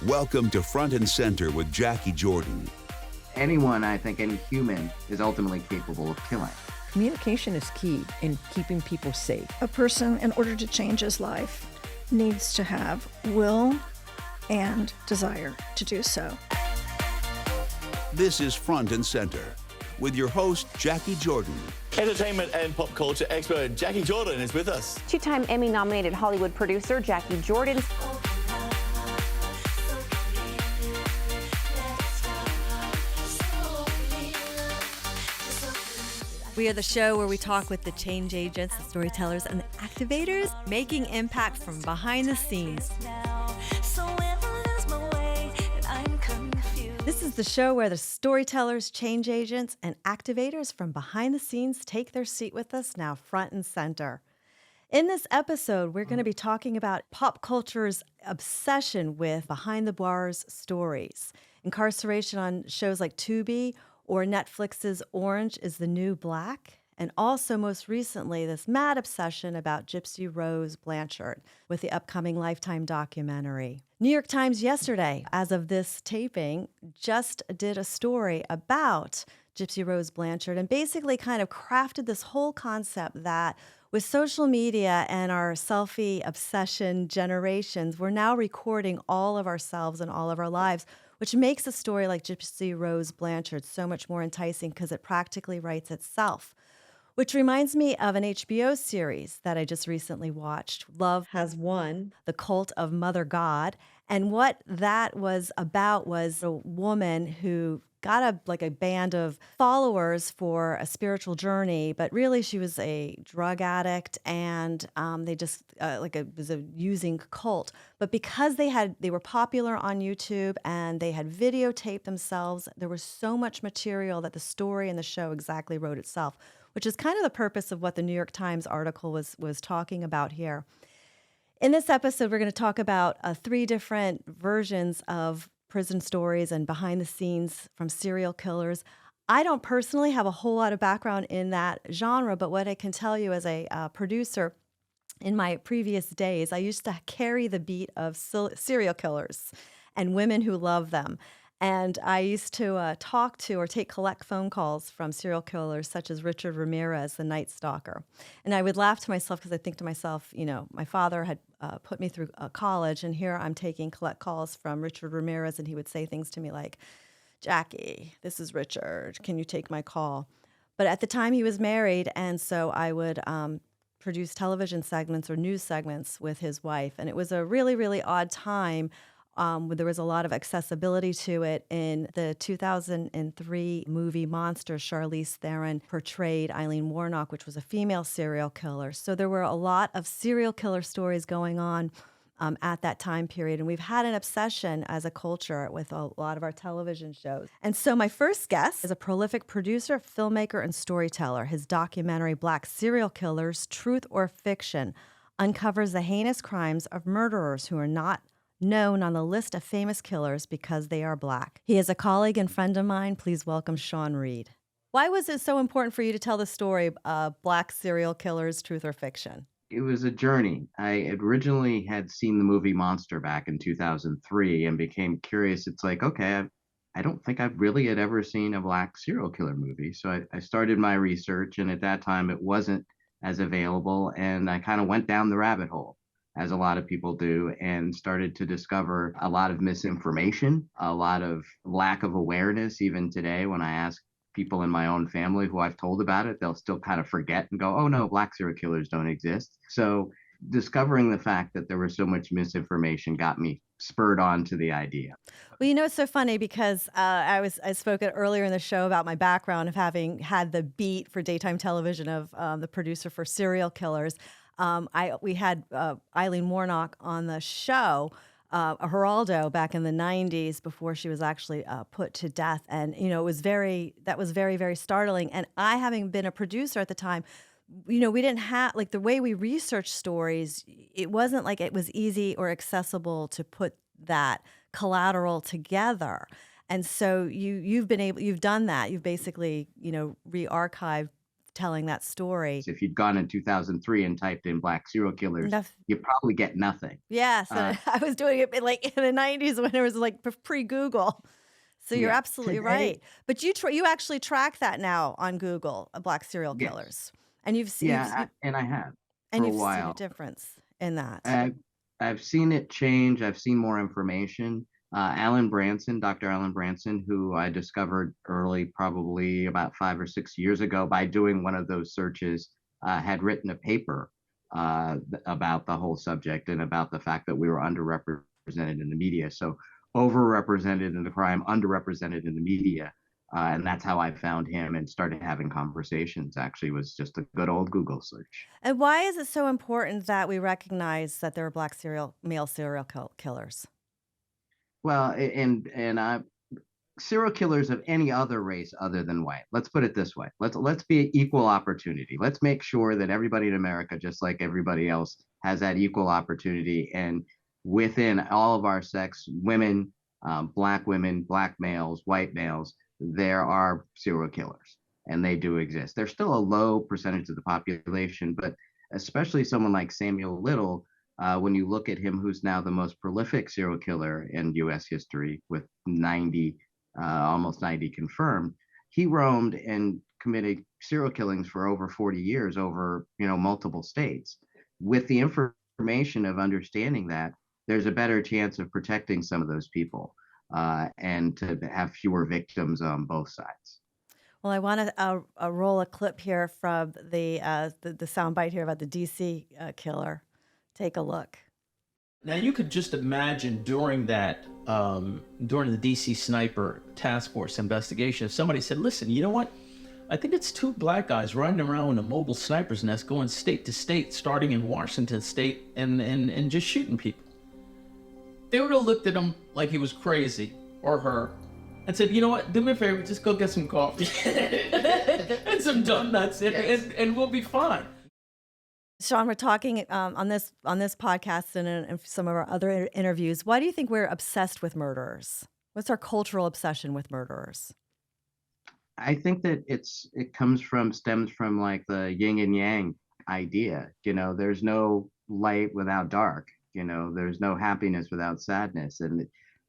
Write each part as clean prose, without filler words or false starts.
Welcome to Front and Center with Jacquie Jordan. Anyone, I think, any human is ultimately capable of killing. Communication is key in keeping people safe. A person, in order to change his life, needs to have will and desire to do so. This is Front and Center with your host, Jacquie Jordan. Entertainment and pop culture expert Jacquie Jordan is with us. Two-time Emmy-nominated Hollywood producer Jacquie Jordan. We are the show where we talk with the change agents, the storytellers, and the activators, making impact from behind the scenes. This is the show where the storytellers, change agents, and activators from behind the scenes take their seat with us now front and center. In this episode, we're going to be talking about pop culture's obsession with behind-the-bars stories. Incarceration on shows like Tubi or Netflix's Orange is the New Black, and also most recently this mad obsession about Gypsy Rose Blanchard with the upcoming Lifetime documentary. New York Times yesterday, as of this taping, just did a story about Gypsy Rose Blanchard and basically kind of crafted this whole concept that with social media and our selfie obsession generations, we're now recording all of ourselves and all of our lives, which makes a story like Gypsy Rose Blanchard so much more enticing because it practically writes itself. Which reminds me of an HBO series that I just recently watched, Love Has Won, The Cult of Mother God. And what that was about was a woman who got a band of followers for a spiritual journey, but really she was a drug addict and they just it was a using cult. But because they were popular on YouTube and they had videotaped themselves, there was so much material that the story and the show exactly wrote itself, which is kind of the purpose of what the New York Times article was talking about here. In this episode, we're going to talk about 3 different versions of prison stories and behind the scenes from serial killers. I don't personally have a whole lot of background in that genre, but what I can tell you as a producer in my previous days, I used to carry the beat of serial killers and women who love them. And I used to talk to or collect phone calls from serial killers such as Richard Ramirez, the Night Stalker. And I would laugh to myself because I think to myself, my father had put me through college, and here I'm collect calls from Richard Ramirez, and he would say things to me like, "Jacquie, this is Richard. Can you take my call?" But at the time he was married, and so I would produce television segments or news segments with his wife. And it was a really, really odd time. There was a lot of accessibility to it. In the 2003 movie Monster, Charlize Theron portrayed Eileen Warnock, which was a female serial killer. So there were a lot of serial killer stories going on at that time period. And we've had an obsession as a culture with a lot of our television shows. And so my first guest is a prolific producer, filmmaker, and storyteller. His documentary, Black Serial Killers, Truth or Fiction, uncovers the heinous crimes of murderers who are not known on the list of famous killers because they are Black. He is a colleague and friend of mine. Please welcome Sean Reed. Why was it so important for you to tell the story of Black Serial Killers, Truth or Fiction? It was a journey. I originally had seen the movie Monster back in 2003 and became curious. It's like, okay, I don't think I've really had ever seen a Black serial killer movie. So I started my research, and at that time it wasn't as available, and I kind of went down the rabbit hole, as a lot of people do, and started to discover a lot of misinformation, a lot of lack of awareness. Even today, when I ask people in my own family who I've told about it, they'll still kind of forget and go, "Oh no, Black serial killers don't exist." So discovering the fact that there was so much misinformation got me spurred on to the idea. Well, it's so funny because I spoke earlier in the show about my background of having had the beat for daytime television of the producer for serial killers. We had Eileen Warnock on the show, Geraldo, back in the 90s before she was actually put to death. And, that was very, very startling. And I, having been a producer at the time, we didn't have, the way we research stories, it wasn't like it was easy or accessible to put that collateral together. And so you've done that. You've basically, re-archived telling that story. If you'd gone in 2003 and typed in black serial killers, you probably get nothing. Yes, I was doing it like in the 90s when it was like pre-Google. So you're absolutely right. But you actually track that now on Google, black serial killers, and you've seen and I have and for you've a while. seen a difference in that. I've seen it change. I've seen more information. Dr. Alan Branson, who I discovered early, probably about 5 or 6 years ago by doing one of those searches, had written a paper about the whole subject and about the fact that we were underrepresented in the media. So overrepresented in the crime, underrepresented in the media. And that's how I found him and started having conversations. Actually, was just a good old Google search. And why is it so important that we recognize that there are black male serial killers? Well, serial killers of any other race other than white. Let's put it this way. Let's be equal opportunity. Let's make sure that everybody in America, just like everybody else, has that equal opportunity. And within all of our sex, women, black males, white males, there are serial killers, and they do exist. They're still a low percentage of the population, but especially someone like Samuel Little, when you look at him, who's now the most prolific serial killer in U.S. history with 90, almost 90 confirmed, he roamed and committed serial killings for over 40 years over, multiple states. With the information of understanding that, there's a better chance of protecting some of those people and to have fewer victims on both sides. Well, I want to roll a clip here from the soundbite here about the D.C. killer. Take a look. Now you could just imagine during that, during the DC Sniper Task Force investigation, if somebody said, listen, you know what? I think it's 2 black guys riding around in a mobile sniper's nest going state to state, starting in Washington state and just shooting people. They would have looked at him like he was crazy, or her, and said, you know what, do me a favor, just go get some coffee and some donuts and we'll be fine. Sean, we're talking on this podcast and in some of our other interviews. Why do you think we're obsessed with murderers? What's our cultural obsession with murderers? I think that it stems from like the yin and yang idea. There's no light without dark. There's no happiness without sadness. And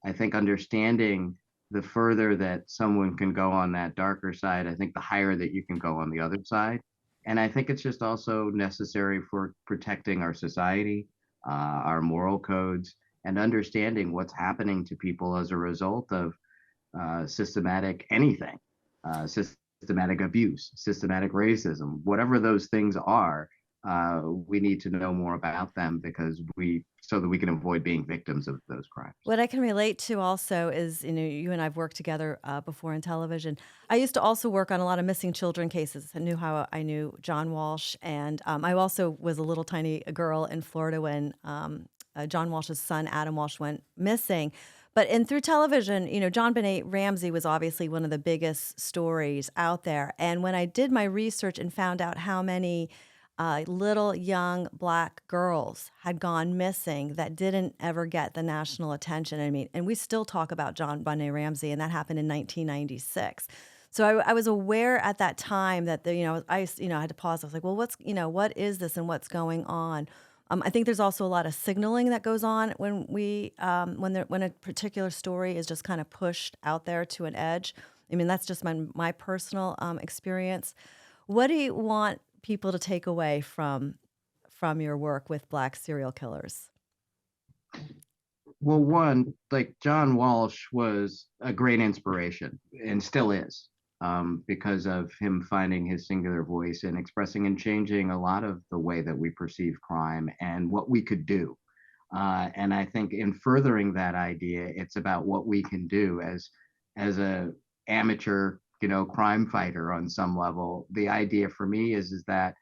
I think understanding the further that someone can go on that darker side, I think the higher that you can go on the other side. And I think it's just also necessary for protecting our society, our moral codes, and understanding what's happening to people as a result of systematic abuse, systematic racism, whatever those things are. We need to know more about them so that we can avoid being victims of those crimes. What I can relate to also is, you and I've worked together before in television. I used to also work on a lot of missing children cases. I knew John Walsh, and I also was a little tiny girl in Florida when John Walsh's son, Adam Walsh, went missing. But through television, John Benet Ramsey was obviously one of the biggest stories out there. And when I did my research and found out how many little young black girls had gone missing that didn't ever get the national attention. And we still talk about John Benet Ramsey, and that happened in 1996. So I was aware at that time that I had to pause. I was like, well, what is this and what's going on? I think there's also a lot of signaling that goes on when when a particular story is just kind of pushed out there to an edge. I mean, that's just my personal experience. What do you want people to take away from your work with black serial killers? Well, one, like John Walsh was a great inspiration and still is, because of him finding his singular voice and expressing and changing a lot of the way that we perceive crime and what we could do. And I think in furthering that idea, it's about what we can do as a amateur crime fighter on some level. The idea for me is that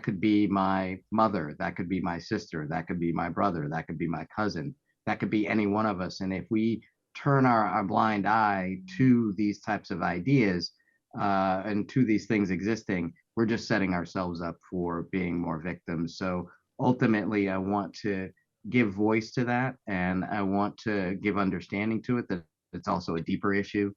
could be my mother, that could be my sister, that could be my brother, that could be my cousin, that could be any one of us. And if we turn our blind eye to these types of ideas and to these things existing, we're just setting ourselves up for being more victims. So ultimately, I want to give voice to that, and I want to give understanding to it that it's also a deeper issue.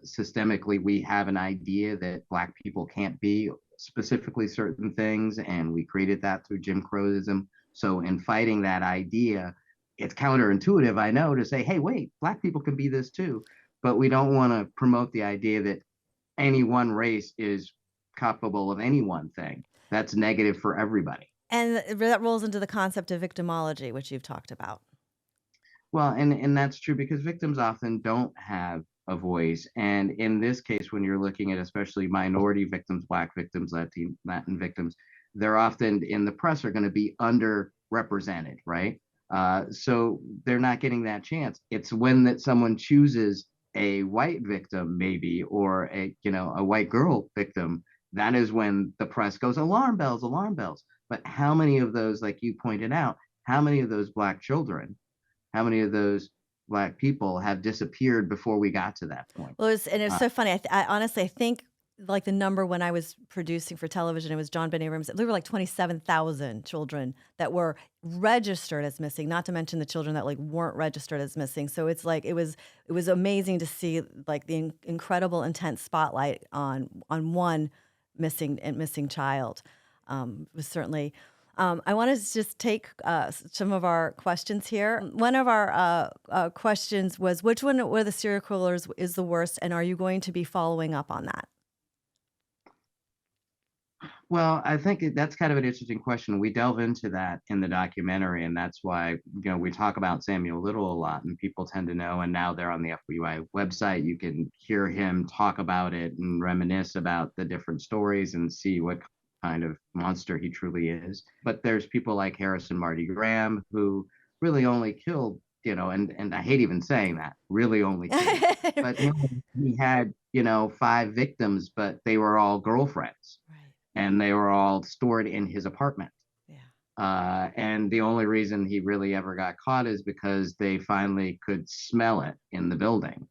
Systemically, we have an idea that Black people can't be specifically certain things, and we created that through Jim Crowism. So in fighting that idea, it's counterintuitive, I know, to say, hey, wait, Black people can be this too. But we don't want to promote the idea that any one race is capable of any one thing. That's negative for everybody. And that rolls into the concept of victimology, which you've talked about. Well, and that's true because victims often don't have a voice. And in this case, when you're looking at especially minority victims, Black victims, Latin victims, they're often in the press are going to be underrepresented, right? So they're not getting that chance. It's when that someone chooses a white victim, maybe, or a white girl victim, that is when the press goes, alarm bells, alarm bells. But how many of those, like you pointed out, how many of those Black children, how many of those Black people have disappeared before we got to that point? Well, it's so funny. I honestly, I think like the number when I was producing for television, it was John Ben Abrams. There were like 27,000 children that were registered as missing, not to mention the children that like weren't registered as missing. So it's like, it was amazing to see like the incredible intense spotlight on one missing child. It was certainly, I want to just take some of our questions here. One of our questions was, which one of the serial killers is the worst, and are you going to be following up on that? Well, I think that's kind of an interesting question. We delve into that in the documentary, and that's why we talk about Samuel Little a lot, and people tend to know. And now they're on the FBI website. You can hear him talk about it and reminisce about the different stories and see what kind of monster he truly is. But there's people like Harrison Marty Graham who really only killed, and I hate even saying that, really only killed. But he had 5 victims, but they were all girlfriends. Right. And they were all stored in his apartment. Yeah. And the only reason he really ever got caught is because they finally could smell it in the building,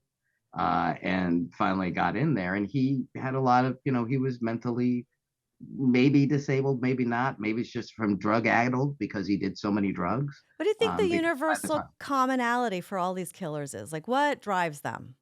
and finally got in there. And he had a lot of, he was mentally maybe disabled, maybe not. Maybe it's just from drug addled because he did so many drugs. What do you think the universal commonality for all these killers is? Like, what drives them?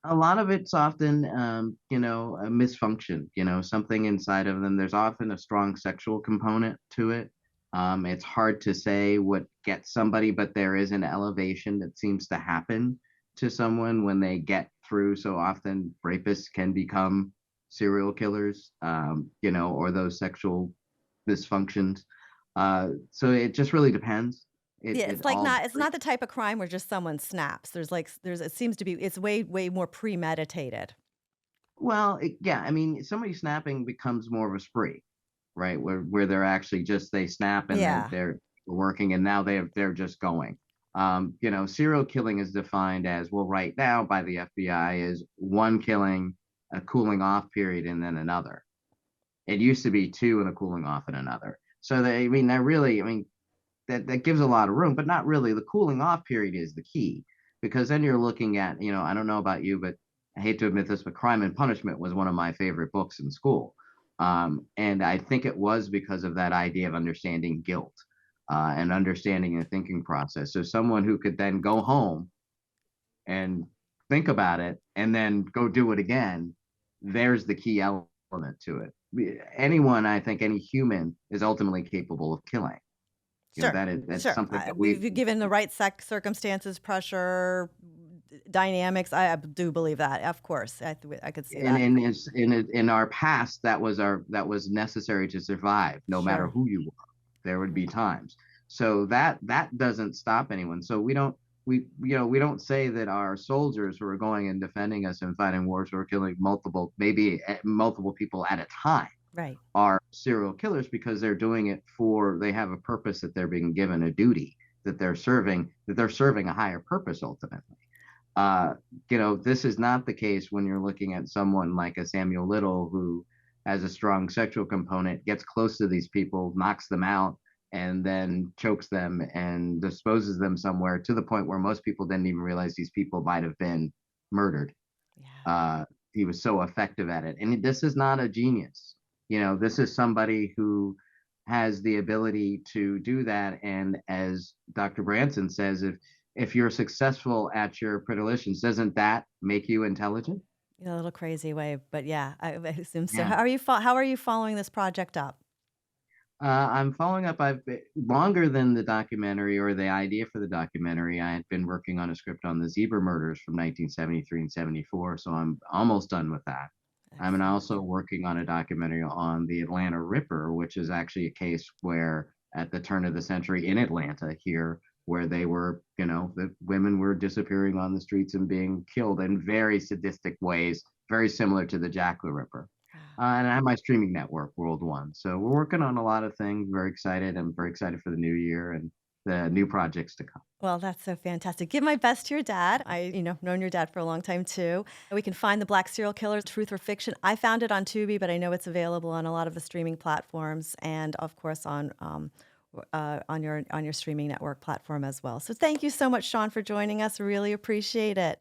A lot of it's often, a misfunction, something inside of them. There's often a strong sexual component to it. It's hard to say what gets somebody, but there is an elevation that seems to happen to someone when they get through. So often rapists can become serial killers, or those sexual dysfunctions. So it just really depends. It's not the type of crime where just someone snaps. It seems to be, it's way more premeditated. Well, somebody snapping becomes more of a spree, right? Where they're actually they snap and then they're working and now they're just going. Serial killing is defined as, well, right now by the FBI is one killing, a cooling off period, and then another. It used to be 2 and a cooling off and another. So that gives a lot of room, but not really. The cooling off period is the key, because then you're looking at, I don't know about you, but I hate to admit this, but Crime and Punishment was one of my favorite books in school. And I think it was because of that idea of understanding guilt, and understanding the thinking process. So someone who could then go home and think about it and then go do it again, there's the key element to it. Anyone, I think any human is ultimately capable of killing. Sure. That's something that we've given the right circumstances, pressure, dynamics. I do believe that. Of course, I could see that. And in our past, that was necessary to survive. No matter who you were, there would be times. So that doesn't stop anyone. So we don't say that our soldiers who are going and defending us and fighting wars who are killing multiple people at a time, right, are serial killers, because they're doing it they have a purpose, that they're being given a duty, that they're serving a higher purpose ultimately. This is not the case when you're looking at someone like a Samuel Little who has a strong sexual component, gets close to these people, knocks them out, and then chokes them and disposes them somewhere, to the point where most people didn't even realize these people might have been murdered. Yeah. He was so effective at it. And this is not a genius. This is somebody who has the ability to do that. And as Dr. Branson says, if you're successful at your predilections, doesn't that make you intelligent? In a little crazy way, but yeah, I assume so. Yeah. How are you following this project up? I'm following up. Longer than the documentary or the idea for the documentary. I had been working on a script on the zebra murders from 1973 and 74, so I'm almost done with that. I'm Excellent. also working on a documentary on the Atlanta Ripper, which is actually a case where, at the turn of the century in Atlanta here, where they were, the women were disappearing on the streets and being killed in very sadistic ways, very similar to the Jacquie Ripper. And I have my streaming network, World One. So we're working on a lot of things. Very excited. I'm very excited for the new year and the new projects to come. Well, that's so fantastic. Give my best to your dad. Known your dad for a long time too. We can find the Black Serial Killers, Truth or Fiction. I found it on Tubi, but I know it's available on a lot of the streaming platforms, and of course on your streaming network platform as well. So thank you so much, Sean, for joining us. Really appreciate it.